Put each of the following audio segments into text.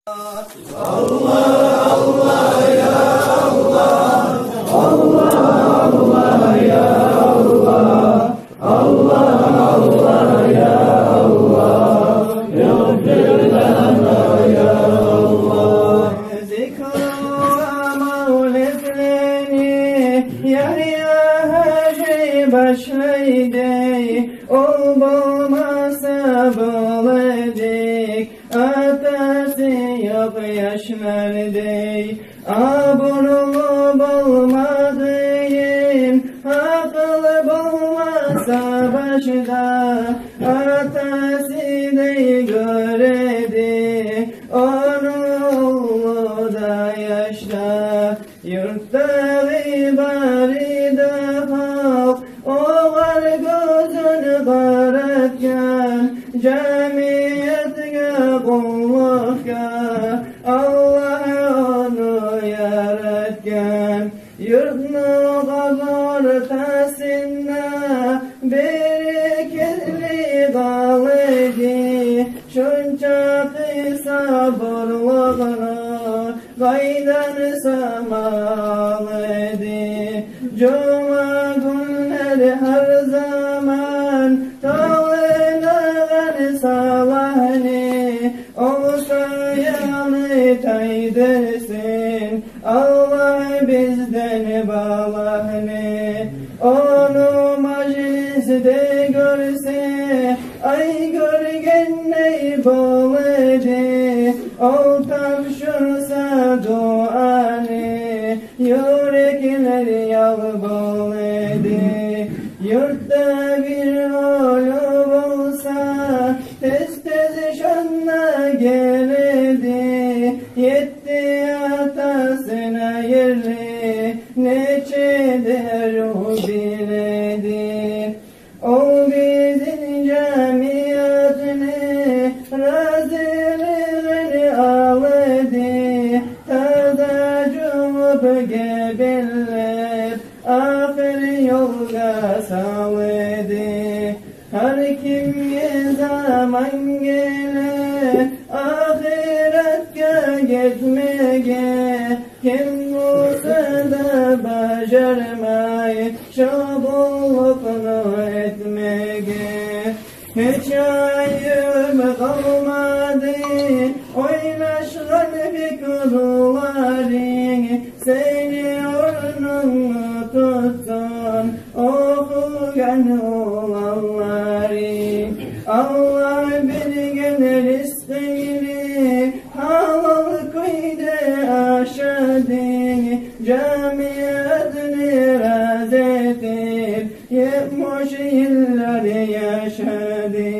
Allah Allah ya Allah, Allah Allah ya Allah, Allah Allah ya Allah, yaghfir lana ya Allah. Zikra mevlidini Yahya Hacı başlaydı, ol bulmasa bulacak, atası yok yaşlardı. Aburlu bulmadığım, akıllı bulmasa başda, atası da göredi, onu da yaşta. Yurtta barida halk, oğar gözünü karatken, cemiyetke kullukka, Allah onu yaratken. Yurtun ortasında bereketli kalıcı, şunca sabırlığını gaydan samalıdı. Cuma günleri her zaman tağlanan salahni, olsa yanı taydırsın Allah bizden balahni. Onu mecliste görse, ay görgen ne buladı, o tavşursa duanı, yürekler yal buladı. Yurtta bir oğlu olsa, tez tez şanla gelirdi, yetti atasına yeri, neçedir o biledi. O bizim cemiyetini razılığını aldı, taza cumup gebeller ahir yolga saldı. Her kimye zaman gelir ahiretke gitmeye, kim olsa da bacarmay şabullukunu etmeye. Hiç ayım kalmadı oynaşlar fikirlerin, seni ornunu tutsun okuyan olanları. Allah bir gün rızkını halal kuydu aşadı, cemiyetini razetip yetmiş yıllar yaşadı.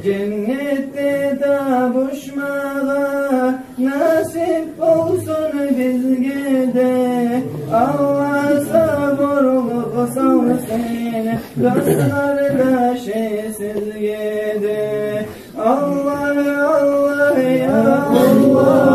Cennette tavuşmağa nasip olsun bizge de, Allah sabırlık salsın dostlar şeysizge de. Allah Allah ya Allah.